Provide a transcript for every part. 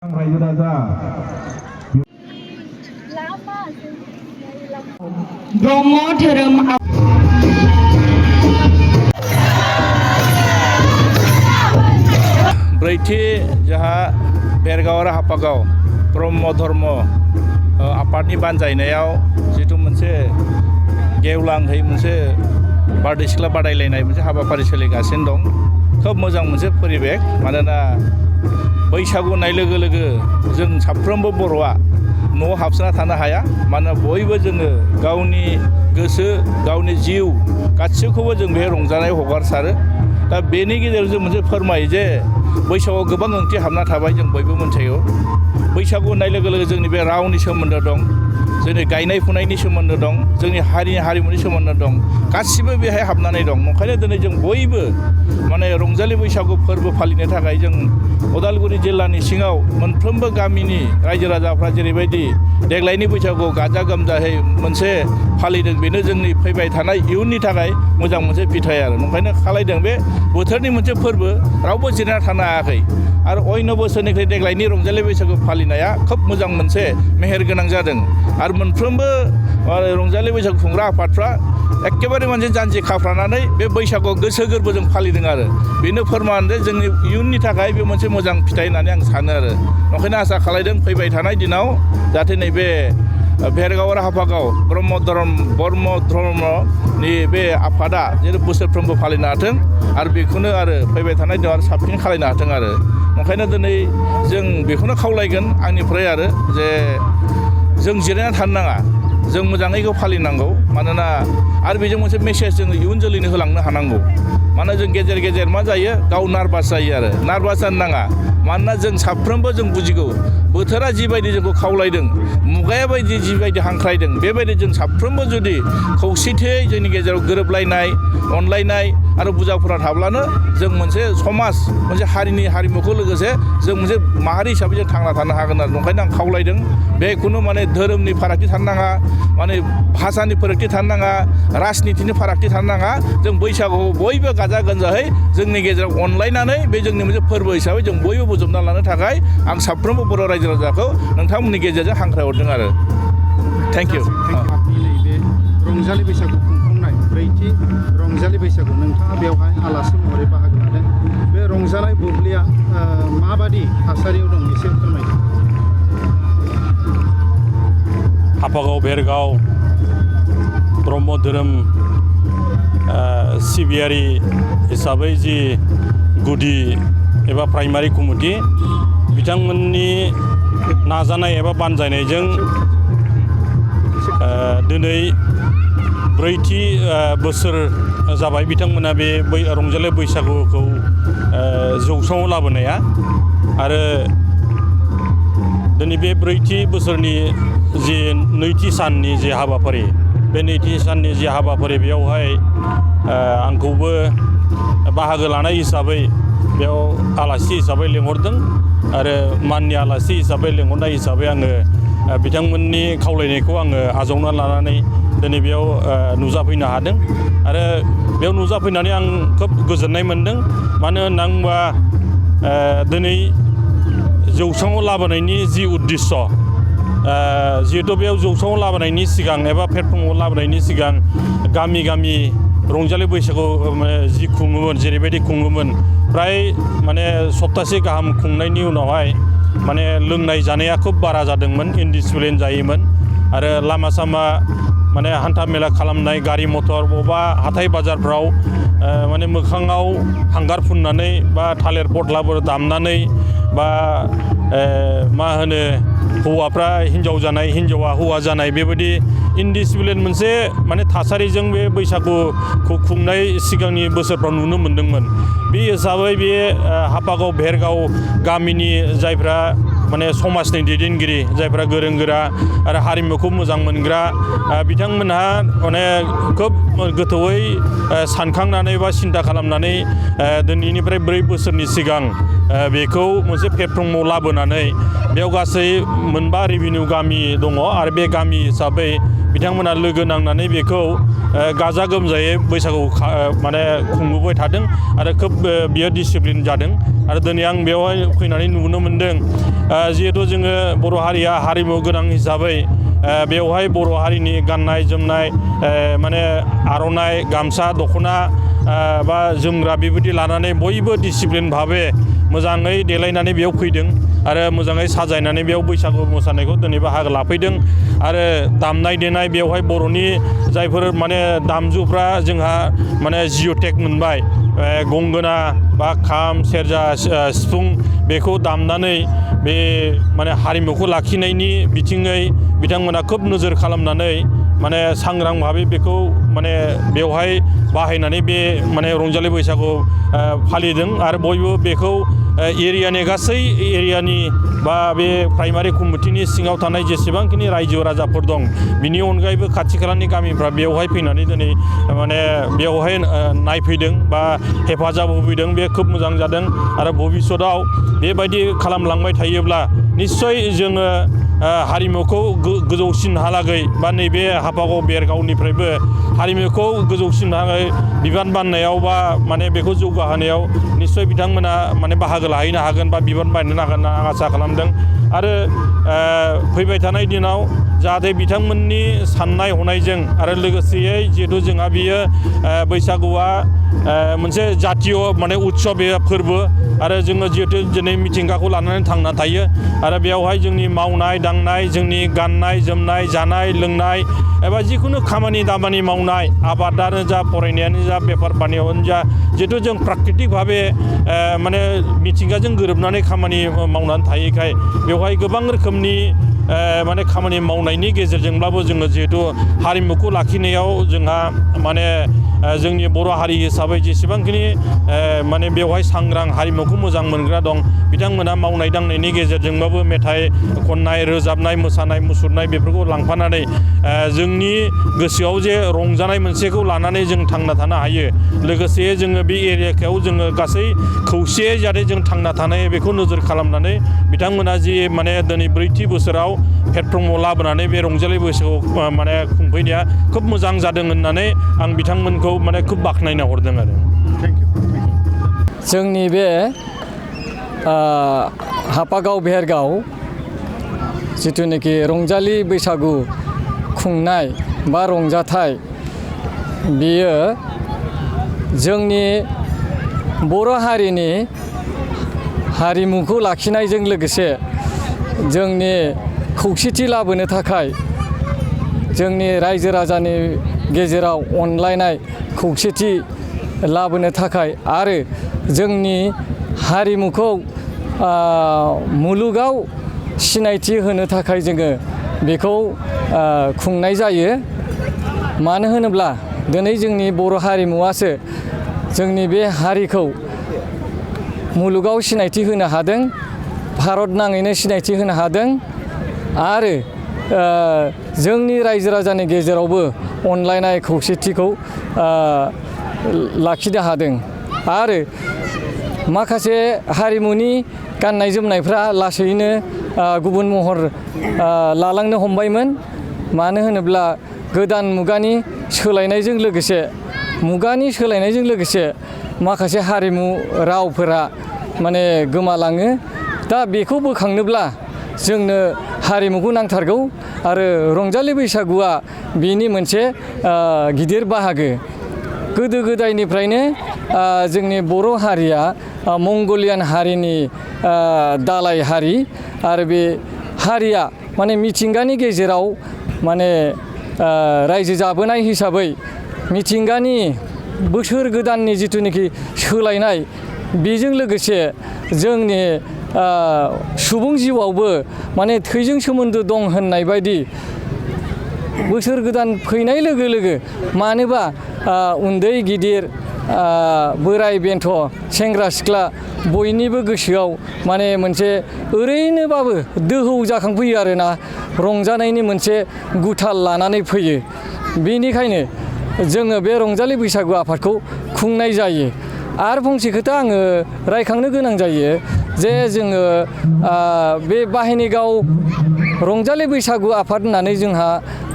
रायजो राजा ब्रह्म धोरोम ब्रैथि जोंहा बेरगाव आरो हापागाव ब्रह्म धर्म आफादनि बानजायनायाव जिथु मोनसे गेवलाङै मोनसे बारदै सिख्ला बादायलायनाय मोनसे हाबाफारि सोलिगासिनो दं। खोब मोजां मोनसे परिबेक, मानोना बैसागु होननाय लोगो लोगो जों साफ्रोमबो बर'आ न'आव हाबसोना थानो हाया। मानोना बयबो जोङो गावनि गोसो गावनि जिउ गासैखौबो जों बे रंजानाय हगारसारो। दा बेनि गेजेराव जों मोनसे फोरमायो जे बैसागुआव गोबां ओंथि हाबना थाबाय, जों बयबो मिथियो। बैसागु होननाय लोगो लोगो जोंनि बे रावनि सोमोन्दो दं, जोंनि गायनाय फुनायनि सोमोन्दो दं, जोंनि हारिमुनि सोमोन्दो दं, गासिबो बेहाय हाबनानै दं। ओंखायनो दिनै जों बयबो माने रंजालि बैसागु फोरबो फालिनो थाखाय जों उदालगुरि जिल्लानि सिङाव मोनफ्रोमबो गामिनि रायजो राजाफ्रा जेरैबायदि देग्लायनि बैसागुआव गाजा गोमजायै मोनसे फालिदों, बेनो जोंनि फैबाय थानाय इयुननि थाखाय मोजां मोनसे फिथाइ आरो। ओंखायनो खालायदों बे बोथोरनि मोनसे फोरबो, रावबो जिरायना थानो हायाखै। आरो अन्य बोसोरनिख्रुइ देग्लायनि रंजालि बैसागु फालिनाया खोब मोजां मोनसे मेहेर गोनां जादों। आरो मोनफ्रोमबो रंजालि बैसागु खुंग्रा आफादफ्रा एखेबारे मोनसे जानजि खाफ्रानानै बे बैसागुआव गोसो गोरबोजों फालिदों आरो। बेनो फोरमान जे जोंनि इयुननि थाखाय बे मोनसे मोजां फिथाइ होननानै आं सानो आरो। ओंखायनो आसा खालायदों फैबाय थानाय दिनाव जाहाथे नैबे बेरगाव आरो हापागाव ब्रह्म धर्मनि बे आफादा जेरै बोसोरफ्रोमबो फालिनो हाथों आरो बेखौनो आरो फैबाय थानाय दिनाव आरो साबसिन खालायनो हाथों आरो। ओंखायनो दिनै जों बेखौनो खावलायगोन आंनिफ्राय आरो जे जों जिरायना थानो नाङा, जों मोजाङै बेखौ फालिनांगौ। मानोना आरो बेजों मोनसे मेसेज जोङो इयुन जोलैनो होलांनो हानांगौ। मानोना जों गेजेर गेजेर मा जायो, गाव नार्भास जायो आरो। नार्भास जानो नाङा, मानोना जों साफ्रोमबो जों बुजिगौ बोथोरा जिबायदि जोंखौ खावलायदों, मुगाया बायदि जिबायदि हांख्रायदों, बेबायदि जों साफ्रोमबो जुदि खौसेथियै जोंनि गेजेराव गोरोबलायनाय अनलायनाय आरो बुजाफोरा थाब्लानो जों मोनसे समाज, मोनसे हारिनि हारिमुखौ लोगोसे जों मोनसे माहारि हिसाबै जों थांना थानो हागोन आरो। ओंखायनो आं खावलायदों बेखौनो माने धोरोमनि फारागथि थानो नाङा, माने भाषानि फारागथि थानो नाङा, राजनितिनि फारागथि थानो नाङा। जों बैसागुआव बयबो गाजा गोमजायै जोंनि गेजेराव अनलायनानै बे जोंनि मोनसे फोरबो हिसाबै जों बयबो बोजबना लानो थाखाय आं साफ्रोमबो बर' रायजो राजाखौ नोंथांमोननि गेजेरजों हांख्रायहरदों आरो। Thank you. नैबे रंजालि बैसागु खुंफुंनाय ब्रैथि रंजालि बैसागु, नोंथाङा बेवहाय आलासि महरै बाहागो लादों। बे रंजानाय बुब्लिया माबादि थासारियाव दं एसे फोरमायदो। हापागाव बेरगाव ब्रह्म धोरोम सिबियारि हिसाबै जि गुदि एबा प्राइमारि कमिटि बिथांमोननि नाजानाय एबा बानजायनायजों दिनै ब्रैथि बोसोर जाबाय बिथांमोना बे रंजालि बैसागुखौ जौसाङाव लाबोनाया। आरो दिनै बे ब्रैथि बोसोरनि जि नैथि साननि जि हाबाफारि, बे नैथि साननि जि हाबाफारि बेयावहाय आंखौबो बाहागो लानाय हिसाबै बेयाव आलासि हिसाबै लिंहरदों। आरो माननि आलासि हिसाबै लिंहरनाय हिसाबै आङो बिथांमोननि खावलायनायखौ आङो आजावना लानानै दिनै बेयाव नुजाफैनो हादों। आरो बेयाव नुजाफैनानै आं खोब गोजोननाय मोनदों। मानो होनना बुङोबा दिनै जौसाङाव लाबोनायनि जि उद्देश्य, जिहेतु बेयाव जौसाङाव लाबोनायनि सिगां एबा प्लेटफर्माव लाबोनायनि सिगां गामि गामि रंजालि बैसागु जि खुङोमोन, जेरैबायदि खुङोमोन, फ्राय माने सप्तासे गाहाम खुंनायनि उनावहाय माने लोंनाय जानाया खोब बारा जादोंमोन, इनडिसिप्लिन जायोमोन। आरो लामा सामा माने हान्था मेला खालामनाय, गारि मथर बबेबा हाथाय बाजारफ्राव माने मोखाङाव हांगार फुननानै बा थालिर फस्लाफोर दामनानै बा मा होनो हौवाफ्रा हिन्जाव जानाय, हिन्जावा हौवा जानाय, बेबायदि इनडिसिप्लिन मोनसे माने थासारिजों बे बैसागुखौ खुंनाय सिगांनि बोसोरफ्राव नुनो मोन्दोंमोन। बे हिसाबै बे हापागाव बेरगाव गामिनि जायफ्रा माने समाजनि दैदेनगिरि, जायफ्रा गोरों गोरा आरो हारिमुखौ मोजां मोनग्रा, बिथांमोनहा माने खोब गोथौयै सानखांनानै बा सिन्था खालामनानै दिनैनिफ्राय 4 बोसोरनि सिगां बेखौ मोनसे प्लेटफर्माव लाबोनानै बेयाव गासै 9 रेभिनिउ गामि दङ। आरो बे गामि हिसाबै बिथांमोना लोगो नांनानै बेखौ गाजा गोमजायै बैसागु माने खुंबोबाय थादों आरो खोब बियो डिसिप्लिन जादों आरो दिनै आं बेवहाय फैनानै नुनो मोनदों जिहेथु जोङो बर' हारिया हारिमु गोनां हिसाबै बेवहाय बर' हारिनि गाननाय जोमनाय माने आर'नाइ गामसा दख'ना बा जोमग्रा बेबायदि लानानै बयबो डिसिप्लिन भाबै मोजाङै देलायनानै बेयाव फैदों आरो मोजाङै साजायनानै बेयाव बैसागु मोसानायखौ दिनै बाहागो लाफैदों आरो दामनाय देनाय बेवहाय बर'नि जायफोर माने दामजुफ्रा जोंहा माने जिअ'टेक मोनबाय गंगोना बा खाम सेरजा सिफुं बेखौ दामनानै बे माने हारिमुखौ लाखिनायनि बिथिङै बिथांमोना खोब नोजोर खालामनानै माने सांग्रां भाबै बेखौ माने बेवहाय बाहायनानै बे माने रंजालि बैसागु फालिदों आरो बयबो बेखौ एरियानि गासै एरियानि बा बे प्राइमारि कमिटिनि सिङाव थानाय जेसेबांखिनि रायजो राजाफोर दं बिनि अनगायैबो खाथि खालानि गामिफ्रा बेवहाय फैनानै दिनै माने बेवहाय नायफैदों बा हेफाजाब होफैदों बे खोब मोजां जादों आरो भबिष्यतआव बेबायदि खालामलांबाय थायोब्ला निस्सय जोङो हारिमुखौ गोजौसिनहालागै बा नैबे हाफागाव बेरगावनिफ्रायबो हारिमुखौ गोजौसिनहालागै बिबान बाननायाव बा माने बेखौ जौगाहोनायाव निस्सय बिथांमोना माने बाहागो लाहैनो हागोन बा बिबान बाननो हागोन होनना आं आसा खालामदों आरो फैबाय थानाय दिनाव जाहाथे बिथांमोननि साननाय हनायजों आरो लोगोसेयै जिहेथु जोंहा बियो बैसागुआ मोनसे जातीय माने उत्सब एबा फोरबो आरो जोङो जिहेतु दिनै मिथिंगाखौ लानानै थांना थायो आरो बेयावहाय जोंनि मावनाय दांनाय जोंनि गाननाय जोमनाय जानाय लोंनाय एबा जिखुनु खामानि दामानि मावनाय आबादानो जा फरायनायानो जा बेफार फालांगियानो जा जिहेतु जों प्राकृतिक भाबे माने मिथिंगाजों गोरोबनानै खामानि मावनानै थायोखाय बेवहाय गोबां रोखोमनि माने खामानि मावनायनि गेजेरजोंब्लाबो जोङो जिहेतु हारिमुखौ लाखिनायाव जोंहा माने जोंनि बर' हारि हिसाबै जेसेबांखिनि माने बेवहाय सांग्रां हारिमुखौ मोजां मोनग्रा दं बिथांमोना मावनाय दांनायनि गेजेरजोंबाबो मेथाइ खननाय रोजाबनाय मोसानाय मुसुरनाय बेफोरखौ लांफानानै जोंनि गोसोआव जे रंजानाय मोनसेखौ लानानै जों थांना थानो हायो लोगोसे जोङो बे एरियाखौ जोङो गासै खौसेयै जाहाथे जों थांना थानाय बेखौ नोजोर खालामनानै बिथांमोना जि माने दिनै ब्रैथि बोसोराव प्लेटफर्माव लाबोनानै बे रंजालि बैसागु माने खुंफैनाया खोब मोजां जादों होननानै आं बिथांमोनखौ माने खोब बाख्नायना हरदों आरो जोंनि बे हाफागाव बेरगाव जिथुनाखि रंजालि बैसागु खुंनाय बा रंजाथाइ बियो जोंनि बर' हारिनि हारिमुखौ लाखिनायजों लोगोसे जोंनि खौसेथि लाबोनो थाखाय जोंनि रायजो राजानि गेजेराव अनलायनाय खौसेथि लाबोनो थाखाय आरो जोंनि हारिमुखौ मुलुगाव सिनायथि होनो थाखाय जोङो बेखौ खुंनाय जायो मानो होनोब्ला दिनै जोंनि बर' हारिमुवासो जोंनि बे हारिखौ मुलुगाव सिनायथि होनो हादों भारत नाङैनो सिनायथि होनो हादों आरो जोंनि रायजो राजानि गेजेरावबो अनलायनाय खौसेथिखौ लाखिनो हादों आरो माखासे हारिमुनि गाननाय जोमनायफ्रा लासैनो गुबुन महर लालांनो हमबायमोन मानो होनोब्ला गोदान मुगानि सोलायनायजों लोगोसे माखासे हारिमु रावफोरा माने गोमालाङो दा बेखौ बोखांनोब्ला जोंनो हारिमुखौ नांथारगौ आरो रंजालि बैसागुआ बेनि मोनसे गिदिर बाहागो गोदो गोदायनिफ्रायनो जोंनि बर' हारिया मंगलियान हारिनि दालाय हारि आरो बे हारिया माने मिथिंगानि गेजेराव माने रायजो जाबोनाय हिसाबै मिथिंगानि बोसोर गोदाननि जिथुनाखि सोलायनाय बेजों लोगोसे जोंनि सुबुं जिउआवबो माने थैजों सोमोन्दो दं होननाय बायदि बोसोर गोदान फैनाय लोगो लोगो मानोबा उन्दै गिदिर बोराय बेन्थ' सेंग्रा सिख्ला बयनिबो गोसोआव माने मोनसे ओरैनोबाबो दोहौ जाखांफैयो आरोना रंजानायनि मोनसे गुथाल लानानै फैयो बेनिखायनो जोङो बे रंजालि बैसागु आफादखौ खुंनाय जायो आरो फंसे खोथा आङो रायखांनो गोनां जायो जे जोङो बे बाहेनेगाव रंजालि बैसागु आफाद होननानै जोंहा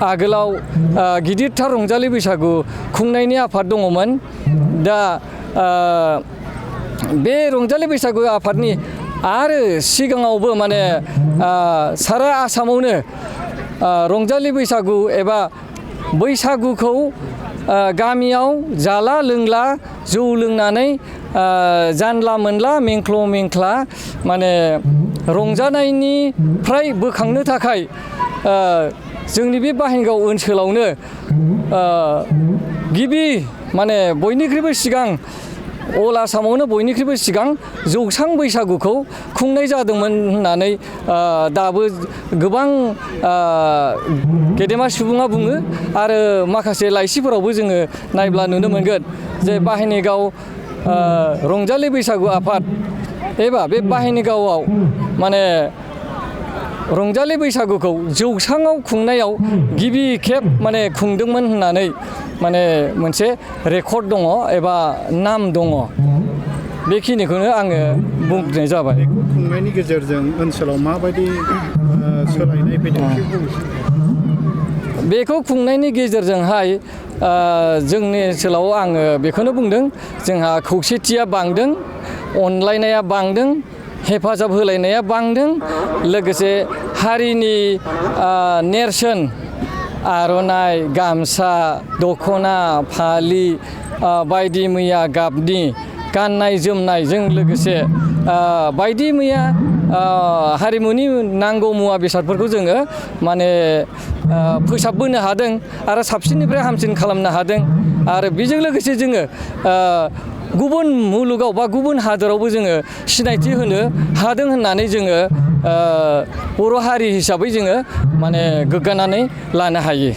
आगोलाव गिदिरथार रंजालि बैसागु खुंनायनि आफाद दङमोन। दा बे रंजालि बैसागु आफादनि आरो सिगाङावबो माने सारा आसामावनो रंजालि बैसागु एबा बैसागुखौ गामियाव जाला लोंला जौ लोंनानै जानला मोनला मेंख्ल' मेंख्ला माने रंजानायनिफ्राय बोखांनो थाखाय जोंनि बे बाहेनगाव ओनसोलावनो गिबि माने बयनिख्रुइबो सिगां अल आसामावनो बयनिख्रुइबो सिगां जौस्रां बैसागुखौ खुंनाय जादोंमोन होननानै दाबो गोबां गेदेमा सुबुङा बुङो आरो माखासे लाइसिफोरावबो जोङो नायब्ला नुनो मोनगोन जे बाहेनेगाव रंजालि बैसागु आफाद एबा बे बाहेनेगावआव माने रंजालि बैसागुखौ जौस्राङाव खुंनायाव गिबि खेब माने खुंदोंमोन होननानै माने मोनसे रेकर्ड दङ एबा नाम दङ। बेखिनिखौनो आङो बुंनाय जाबाय। खुंनायनि गेजेरजों ओनसोलाव माबायदि सोलायनाय फैदों? बेखौ खुंनायनि गेजेरजोंहाय जोंनि ओनसोलाव आङो बेखौनो बुंदों जोंहा खौसेथिया बांदों, अनलायनाया बांदों, हेफाजाब होलायनाया बांदों, लोगोसे हारिनि नेरसोन आर'नाइ, गामसा, दख'ना, फालि बायदि मैया गाबनि गाननाय जोमनायजों लोगोसे बायदि मैया हारिमुनि नांगौ मुवा बेसादफोरखौ जोङो माने फोसाबबोनो हादों आरो साबसिननिफ्राय हामसिन खालामनो हादों। आरो बेजों लोगोसे जोङो गुबुन मुलुगाव बा गुबुन हादोरावबो जोङो सिनायथि होनो हादों होननानै जोङो बर' हारि हिसाबै जोङो माने गोग्गानानै लानो हायो।